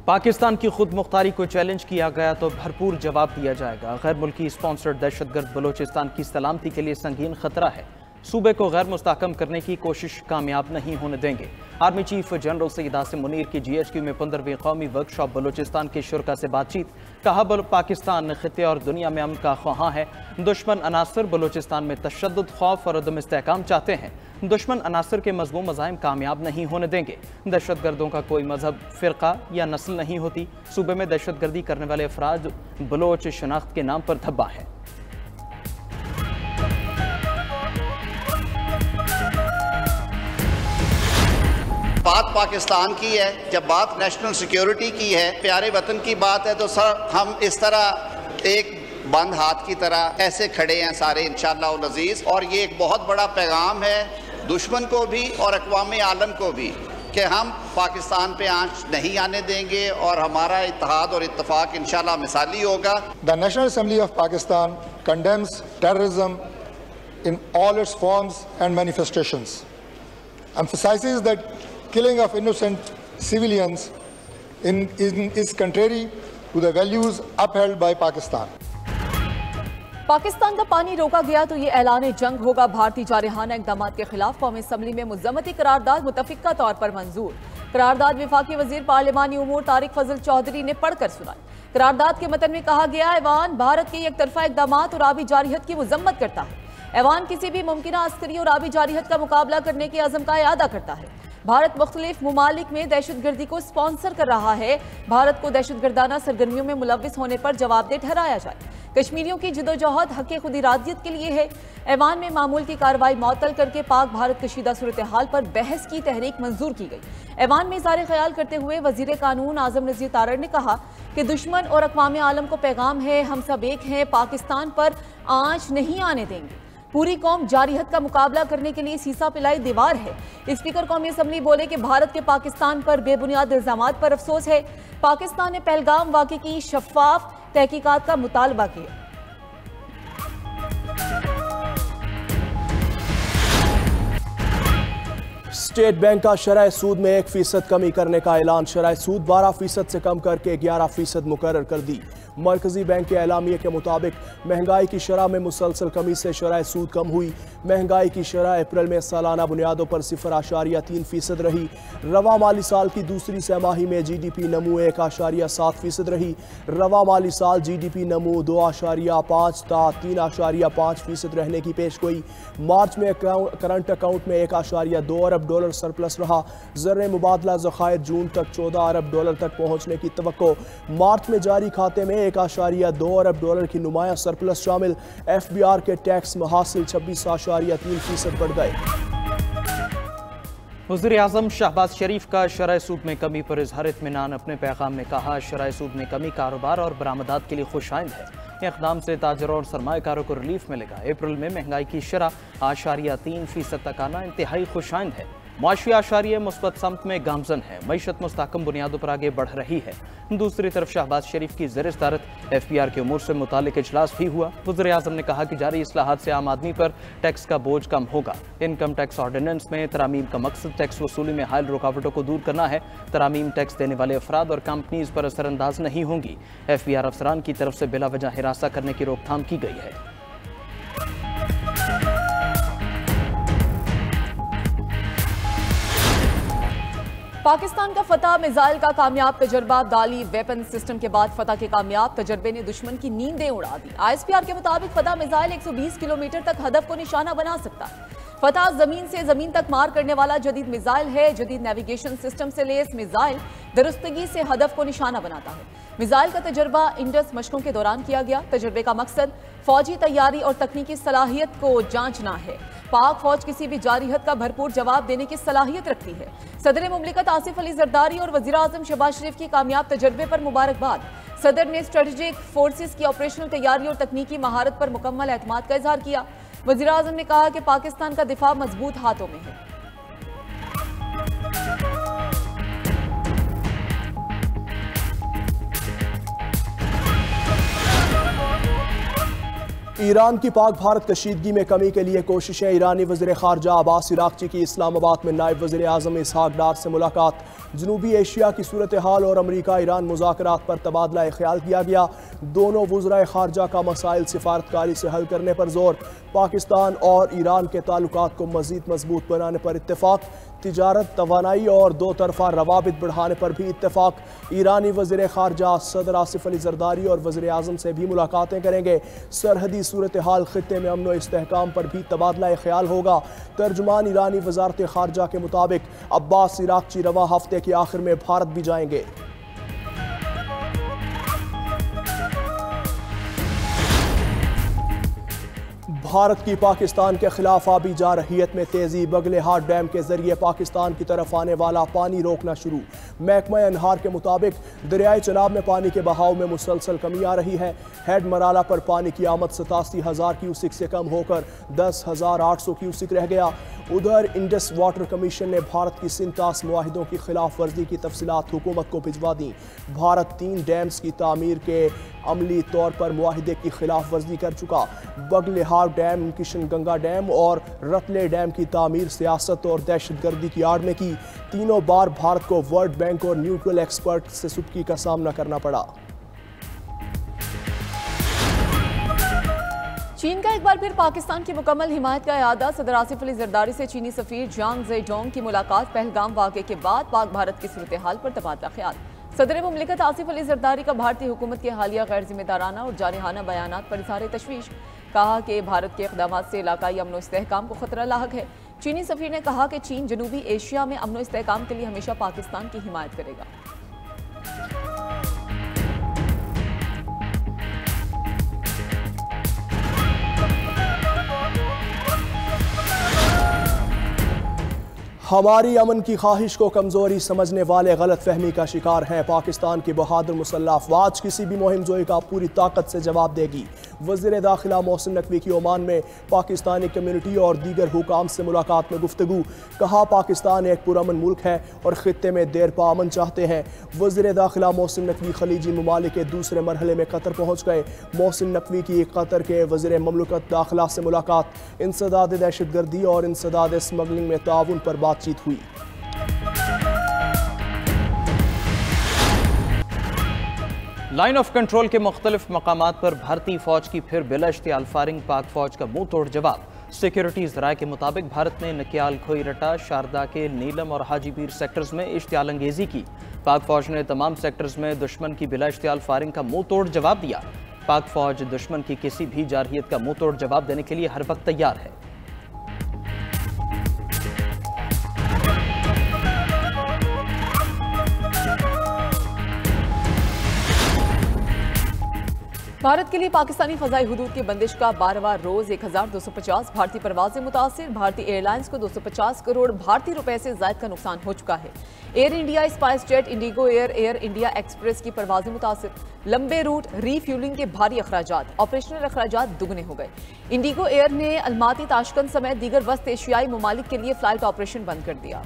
पाकिस्तान की खुद मुख्तारी को चैलेंज किया गया तो भरपूर जवाब दिया जाएगा। गैर मुल्की स्पॉन्सर्ड दहशतगर्द बलोचिस्तान की सलामती के लिए संगीन खतरा है। सूबे को गैर मुस्तहकम करने की कोशिश कामयाब नहीं होने देंगे। Army chief general Syed Asim Munir की GHQ में 15वीं कौमी वर्कशॉप बलोचिस्तान के शुरा से बातचीत। कहा पाकिस्तान खित्ते और दुनिया में अमन का ख्वाहां है। दुश्मन अनासर बलोचिस्तान में तशद्दुद, खौफ और अदम इस्तेहकाम चाहते हैं। दुश्मन अनासर के मज़मूम मज़ाहिम कामयाब नहीं होने देंगे। दहशतगर्दों का कोई मजहब, फ़िरका या नस्ल नहीं होती। सूबे में दहशतगर्दी करने वाले अफराद बलोच शनाख्त के नाम पर धब्बा है। बात पाकिस्तान की है, जब बात नेशनल सिक्योरिटी की है, प्यारे वतन की बात है, तो सर हम इस तरह एक बंद हाथ की तरह ऐसे खड़े हैं सारे इंशाअल्लाह अज़ीज़। और ये एक बहुत बड़ा पैगाम है दुश्मन को भी और अक़वाम आलम को भी कि हम पाकिस्तान पे आंच नहीं आने देंगे और हमारा इत्तेहाद और इत्तफाक इंशाअल्लाह मिसाली होगा। The national assembly of Pakistan condemns terrorism in all it's forms and manifestations, emphasizes that killing of innocent civilians is contrary to the values upheld by Pakistan. Pakistan का पानी रोका गया तो ये ऐलान जंग होगा। भारतीय जारहाना इक़दाम के खिलाफ कौमी असम्बली में मुज़म्मती करारदाद मुतफ़िक़ा तौर पर मंजूर। करारदाद वफाकी वज़ीर पार्लिमानी उमूर तारिक फजल चौधरी ने पढ़कर सुनाई। करारदाद के मतन में कहा गया, ऐवान भारत के एक तरफा इक़दाम और आबी जारहियत की मज़म्मत करता है। ऐवान किसी भी मुमकिना अस्करी और आबी जारहियत का मुकाबला करने के अज़म का इरादा करता है। भारत मुख्तलिफ ममालिक में दहशतगर्दी को स्पॉन्सर कर रहा है। भारत को दहशतगर्दाना सरगर्मियों में मुलव्विस होने पर जवाबदेह ठहराया जाए। कश्मीरियों की जदोजहद हक़ खुद इरादियत के लिए है। ऐवान में मामूल की कार्रवाई मअतल करके पाक भारत कशीदा सूरत हाल पर बहस की तहरीक मंजूर की गई। ऐवान में इज़हार ख्याल करते हुए वज़ीर कानून आज़म नज़ीर तारड़ ने कहा कि दुश्मन और अक़वाम आलम को पैगाम है, हम सब एक हैं, पाकिस्तान पर आंच नहीं आने देंगे। पूरी कौम जारहियत का मुकाबला करने के लिए सीसा पिलाई दीवार है। स्पीकर कौमी असम्बली बोले कि भारत के पाकिस्तान पर बेबुनियाद इल्जामात पर अफसोस है। पाकिस्तान ने पहलगाम वाक़े की शफाफ तहकीकात का मुतालबा किया। स्टेट बैंक का शरह सूद में 1% कमी करने का ऐलान। शरह सूद 12% से कम करके 11% मुकर्रर कर दी। मरकजी बैंक के एलामिये के मुताबिक महंगाई की शरह में मुसलसल कमी से शरह सूद कम हुई। महंगाई की शरह अप्रैल में सालाना बुनियादों पर 0.3% रही। रवा माली साल की दूसरी सहमाही में GDP नमू 1.7% रही। रवा माली साल GDP नमू 2.5 था 3.5% रहने की पेशगोई। मार्च में करंट अकाउंट में $1.2 अरब सरप्लस रहा। ज़र मुबादला ज़खायर जून तक $14 अरब तक पहुँचने की तवक्को। मार्च में जारी खाते में $1.2 अरब की नुमाया सरप्लस शामिल। FBR के टैक्स महासिल 26.3% बढ़ गए। वज़ीर आज़म शहबाज शरीफ का शरह सूद में कमी पर इज़हार इत्मीनान। अपने पैगाम में कहा, शरह सूद में कमी कारोबार और बरामदात के लिए खुशाइंद है। इक़दाम से ताजरों और सरमाएकारों को रिलीफ मिलेगा। अप्रैल में महंगाई की शरह 0.3% तक आना इंतहाई खुशाइंद है। मुआशी आशारिया मुस्बत समत में गामजन है। मईशत मुस्तहकम बुनियादों पर आगे बढ़ रही है। दूसरी तरफ शहबाज शरीफ की ज़ेर सदारत FBR के उमूर से मुतालिक इजलास भी हुआ। वज़ीर आज़म ने कहा कि जारी इस्लाहात से आम आदमी पर टैक्स का बोझ कम होगा। इनकम टैक्स ऑर्डिनेंस में तरामीम का मकसद टैक्स वसूली में हायल रुकावटों को दूर करना है। तरामीम टैक्स देने वाले अफराद और कंपनीज पर असरअंदाज नहीं होंगी। FBR अफसरान की तरफ से बिला वजह हिरासा करने की रोकथाम की गई है। पाकिस्तान का फतह मिसाइल का कामयाब तजर्बा। दाली वेपन सिस्टम के बाद फतह के कामयाब तजर्बे ने दुश्मन की नींदें उड़ा दी। ISPR के मुताबिक फतह मिसाइल 120 किलोमीटर तक हदफ को निशाना बना सकता है। फतह जमीन से जमीन तक मार करने वाला जदीद मिसाइल है। जदीद नेविगेशन सिस्टम से लैस मिसाइल दुरुस्तगी से हदफ को निशाना बनाता है। मिसाइल का तजर्बा इंडस मशकों के दौरान किया गया। तजर्बे का मकसद फौजी तैयारी और तकनीकी सलाहियत को जांचना है। पाक फौज किसी भी जारहियत का भरपूर जवाब देने की सलाहियत रखती है। सदर मुमलिकत आसिफ अली जरदारी और वज़ीर आज़म शहबाज शरीफ की कामयाब तजर्बे पर मुबारकबाद। सदर ने स्ट्रेटेजिक फोर्सेस की ऑपरेशनल तैयारी और तकनीकी महारत पर मुकम्मल एतमाद का इजहार किया। वज़ीर आज़म ने कहा कि पाकिस्तान का दिफा मजबूत हाथों में है। ईरान की पाक भारत कशीदगी में कमी के लिए कोशिशें। ईरानी वज़ीर ख़ारजा अब्बास इराक़ची की इस्लामाबाद में नायब वज़ीर आज़म इसहाक डार से मुलाकात। जनूबी एशिया की सूरत हाल और अमरीका ईरान मुज़ाकरात पर तबादला ख्याल किया गया। दोनों वज़राए ख़ारजा का मसाइल सिफारतकारी से हल करने पर जोर। पाकिस्तान और ईरान के ताल्लुकात को मज़ीद मजबूत बनाने पर इत्तेफाक। तिजारत, तवानाई और दो तरफा रवाबित बढ़ाने पर भी इत्तेफाक। ईरानी वज़ीर ख़ारजा सदर आसिफ अली ज़रदारी और वज़ीर आज़म से भी मुलाकातें करेंगे। सरहदी सूरत हाल, खित्ते में अमन व इस्तेहकाम पर भी तबादला ख्याल होगा। तर्जुमान ईरानी वज़ारत ख़ारजा के मुताबिक अब्बास इराक़ची रवा हफ्ते के आखिर में भारत भी जाएंगे। भारत की पाकिस्तान के खिलाफ आबी जारहियत में तेजी। बगलेहाट डैम के जरिए पाकिस्तान की तरफ आने वाला पानी रोकना शुरू। महकमा अनहार के मुताबिक दरियाई चनाब में पानी के बहाव में मुसलसल कमी आ रही है। हेड मराला पर पानी की आमद 87,000 क्यूसिक से कम होकर 10,800 क्यूसिक रह गया। उधर इंडस वाटर कमीशन ने भारत की 67 मुआहिदों की खिलाफ वर्जी की तफसीलात हुकूमत को भिजवा दी। भारत 3 डैम्स की तामीर के अमली तौर पर मुआहिदे की खिलाफ वर्जी कर चुका। बगलेहाट डैम, किशन गंगा डैम और रतले डैम की तामीर सियासत और दहशतगर्दी की आड़ में की। तीनों बार भारत को वर्ल्ड बैंक और न्यूट्रल एक्सपर्ट से सुबकी का सामना करना पड़ा। चीन का एक बार फिर पाकिस्तान की मुकम्मल हिमायत का इरादा। सदर आसिफ अली जरदारी से चीनी सफीर जांग ज़ेडोंग की मुलाकात। पहलगाम वाक़े के बाद पाक भारत की सूरत हाल पर तबादला ख्याल। सदर मुमलिकत आसिफ अली जरदारी का भारतीय हुकूमत के हालिया गैर जिम्मेदाराना और जारहाना बयानात पर इज़हार तशवीश। कहा कि भारत के इक़दामात से इलाकाई अमन व इस्तेहकाम को खतरा लाहक है। चीनी सफीर ने कहा कि चीन जनूबी एशिया में अमन व इस्तेहकाम के लिए हमेशा पाकिस्तान की हिमायत करेगा। हमारी अमन की ख्वाहिश को कमज़ोरी समझने वाले गलत फहमी का शिकार हैं। पाकिस्तान की बहादुर मुसल्लह अफवाज किसी भी मुहिम जोई का पूरी ताकत से जवाब देगी। वज़ीर दाखिला मोहसिन नकवी की ओमान में पाकिस्तानी कम्यूनिटी और दीगर हुकाम से मुलाकात में गुफ्तगू। कहा पाकिस्तान एक पुरअमन मुल्क है और खित्ते में देर पा अमन चाहते हैं। वज़ीर दाखिला मोहसिन नकवी खलीजी ममालिक के दूसरे मरहले में कतर पहुँच गए। मोहसिन नकवी की कतर के वज़ीर ममलकत दाखिला से मुलाकात। इंसदाद दहशतगर्दी और इंसदाद स्मगलिंग में ताउन पर बातचीत हुई। लाइन ऑफ कंट्रोल के मुख्तलिफ मकामात पर भारतीय फौज की फिर बिला इश्तियाल फायरिंग। पाक फौज का मुंह तोड़ जवाब। सिक्योरिटी ज़राए के मुताबिक भारत ने नकियाल, खोईरटा, शारदा के नीलम और हाजीपीर सेक्टर्स में इश्तियाल अंगेजी की। पाक फौज ने तमाम सेक्टर्स में दुश्मन की बिला इश्तियाल फायरिंग का मुंह तोड़ जवाब दिया। पाक फौज दुश्मन की किसी भी जारहियत का मुंह तोड़ जवाब देने के लिए हर वक्त तैयार है। भारत के लिए पाकिस्तानी फ़ज़ाई हुदूद की बंदिश का 12वां रोज 1250 भारतीय परवाजें मुतासिर। भारतीय एयरलाइंस को 250 करोड़ भारतीय रुपए से ज़ायद का नुकसान हो चुका है। Air India, spice jet, Indigo air, air India express की परवाजें मुतासिर। लंबे रूट, रीफ्यूलिंग के भारी अखराजात, ऑपरेशनल अखराजात दुगने हो गए। इंडिगो एयर ने अलमाती, ताशकंद समेत दीगर वस्त एशियाई ममालिक के लिए फ्लाइट ऑपरेशन बंद कर दिया।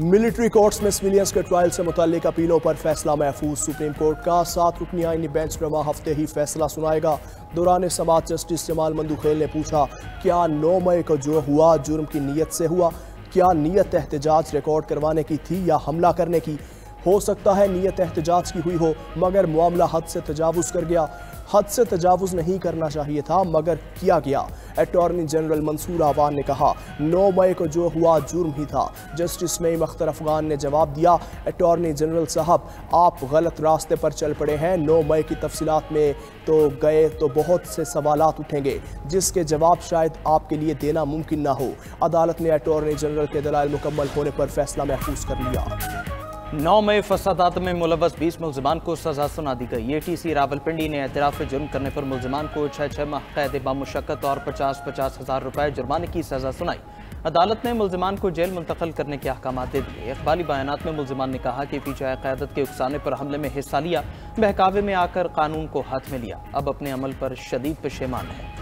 मिलिट्री कोर्ट्स में सिविलियंस के ट्रायल से मुताल्लिक अपीलों पर फैसला महफूज। सुप्रीम कोर्ट का 7 रुकनी आईनी बेंच रवा हफ्ते ही फैसला सुनाएगा। दौरान समाअत जस्टिस जमाल मंदुखेल ने पूछा, क्या 9 मई को जो हुआ जुर्म की नीयत से हुआ? क्या नीयत एहतजाज रिकॉर्ड करवाने की थी या हमला करने की? हो सकता है नीयत एहतजाज की हुई हो मगर मामला हद से तजावुज़ कर गया। हद से तजावुज़ नहीं करना चाहिए था मगर किया गया। अटॉर्नी जनरल मंसूर आवान ने कहा, 9 मई को जो हुआ जुर्म ही था। जस्टिस नईम अख्तर अफगान ने जवाब दिया, अटॉर्नी जनरल साहब आप गलत रास्ते पर चल पड़े हैं। 9 मई की तफसीलात में तो गए तो बहुत से सवालात उठेंगे जिसके जवाब शायद आपके लिए देना मुमकिन ना हो। अदालत ने अटॉर्नी जनरल के दलाइल मुकम्मल होने पर फैसला महफूज कर लिया। 9 मई फसादात में मुलव्वस 20 मुल्ज़िमान को सजा सुना दी गई। एटीसी रावलपिंडी ने एतराफ़ जुर्म करने पर मुल्ज़िमान को 6 माह कैद बामुशक्कत और 50 हज़ार रुपये जुर्माने की सजा सुनाई। अदालत ने मुल्ज़िमान को जेल मुंतकिल करने के अहकामात दे दिए। इक़बाली बयानात में मुल्ज़िमान ने कहा कि पीछे क़यादत के उकसाने पर हमले में हिस्सा लिया, बहकावे में आकर कानून को हाथ में लिया, अब अपने अमल पर शदीद पशेमान है।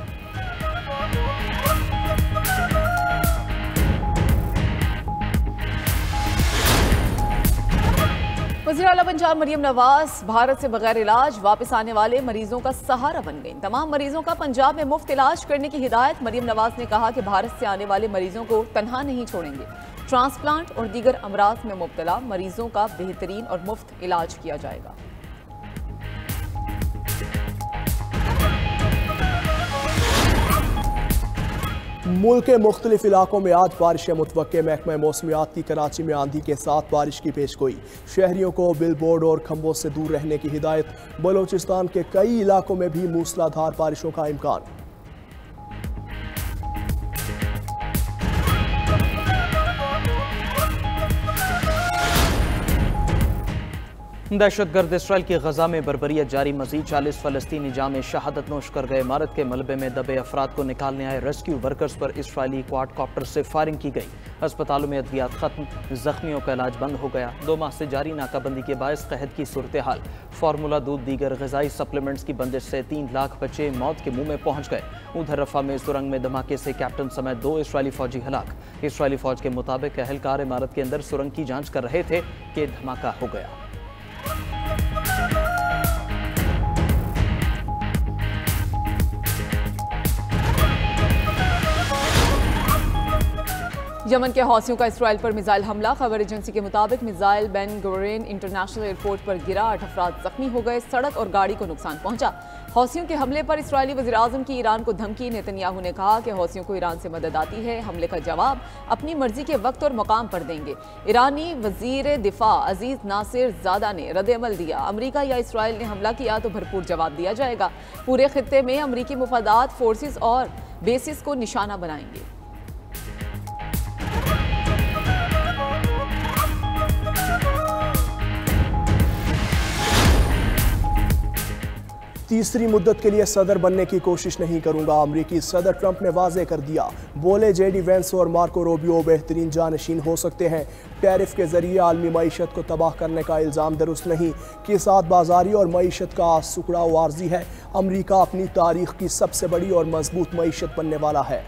वज़ीर आला पंजाब मरियम नवाज भारत से बगैर इलाज वापस आने वाले मरीजों का सहारा बन गई। तमाम मरीजों का पंजाब में मुफ्त इलाज करने की हिदायत। मरियम नवाज ने कहा कि भारत से आने वाले मरीजों को तन्हा नहीं छोड़ेंगे। ट्रांसप्लांट और दीगर अमराज में मुब्तला मरीजों का बेहतरीन और मुफ्त इलाज किया जाएगा। मुल्क के मुख्तलिफ इलाकों में आज बारिशें मुतवक्के। महकमा मौसमियात की कराची में आंधी के साथ बारिश की पेशगोई। शहरियों को बिल बोर्ड और खंभों से दूर रहने की हिदायत। बलोचिस्तान के कई इलाकों में भी मूसलाधार बारिशों का इम्कान। दहशतगर्द इसराइल की गजा में बर्बरियत जारी। मजीद 40 फलस्तीनी जामे शहादत नोश कर गए। इमारत के मलबे में दबे अफराद को निकालने आए रेस्क्यू वर्कर्स पर इसराइली क्वाडकॉप्टर से फायरिंग की गई। अस्पतालों में अद्वियात खत्म, जख्मियों का इलाज बंद हो गया। 2 माह से जारी नाकाबंदी के बायस कहत की सूरत हाल। फार्मूला दूध दीगर ग़िज़ाई सप्लीमेंट्स की बंदिश से 3 लाख बच्चे मौत के मुंह में पहुंच गए। उधर रफा में सुरंग में धमाके से कैप्टन समेत 2 इसराइली फौजी हलाक। इसराइली फौज के मुताबिक अहलकार इमारत के अंदर सुरंग की जांच कर रहे थे कि धमाका हो गया। यमन के हौसियों का इसराइल पर मिसाइल हमला। खबर एजेंसी के मुताबिक missile Ben Gurion international airport पर गिरा। 8 अफराद जख्मी हो गए। सड़क और गाड़ी को नुकसान पहुंचा। हौसियों के हमले पर इसराइली वज़ीर-ए-आज़म की ईरान को धमकी। नेतन्याहू ने कहा कि हौसियों को ईरान से मदद आती है। हमले का जवाब अपनी मर्जी के वक्त और मकाम पर देंगे। ईरानी वजीर दिफा अजीज नासिर ज़ादा ने रद्द-ए-अमल दिया। अमरीका या इसराइल ने हमला किया तो भरपूर जवाब दिया जाएगा। पूरे खित्ते में अमरीकी मुफादात, फोर्सेस और बेसिस को निशाना बनाएंगे। तीसरी मुद्दत के लिए सदर बनने की कोशिश नहीं करूंगा। अमरीकी सदर ट्रंप ने वाजे कर दिया। बोले जेडी वेंस और मार्को रूबियो बेहतरीन जानशीन हो सकते हैं। टैरिफ के जरिए आलमी मईशत को तबाह करने का इल्ज़ाम दुरुस्त नहीं। के साथ बाजारी और मईशत का सुकड़ाव आर्जी है। अमरीका अपनी तारीख की सबसे बड़ी और मजबूत मईशत बनने वाला है।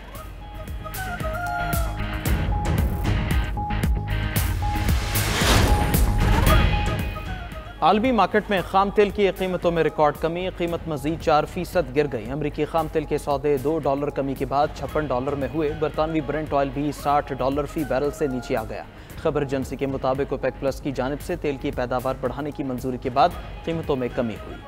आलमी मार्केट में खाम तेल की कीमतों में रिकॉर्ड कमी। कीमत मजीद 4% गिर गई। अमरीकी खाम तेल के सौदे $2 कमी के बाद $56 में हुए। बरतानवी ब्रेंट ऑयल भी $60 फी बैरल से नीचे आ गया। खबर एजेंसी के मुताबिक ओपेक प्लस की जानिब से तेल की पैदावार बढ़ाने की मंजूरी के बाद कीमतों में कमी हुई।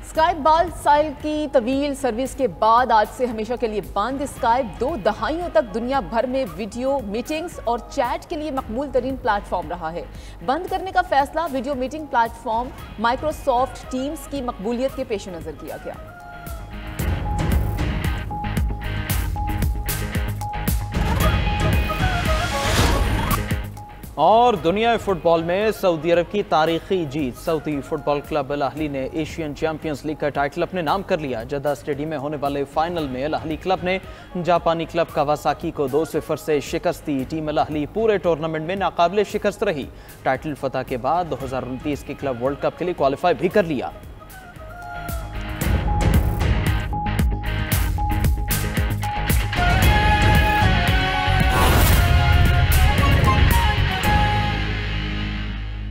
स्काइप बाल साल की तवील सर्विस के बाद आज से हमेशा के लिए बंद। स्काइप 2 दहाइयों तक दुनिया भर में वीडियो मीटिंग्स और चैट के लिए मकबूल तरीन प्लेटफॉर्म रहा है। बंद करने का फैसला video meeting platform Microsoft teams की मकबूलियत के पेश नजर किया गया। और दुनिया फुटबॉल में सऊदी अरब की तारीखी जीत। Saudi football club Al Ahli ने एशियन चैंपियंस लीग का टाइटल अपने नाम कर लिया। जद्दा स्टेडियम में होने वाले फाइनल में अल अहली क्लब ने जापानी क्लब कावासाकी को 2-0 से शिकस्त दी। टीम अल अहली पूरे टूर्नामेंट में नाकाबिले शिकस्त रही। टाइटल फतह के बाद 2029 के क्लब वर्ल्ड कप के लिए क्वालिफाई भी कर लिया।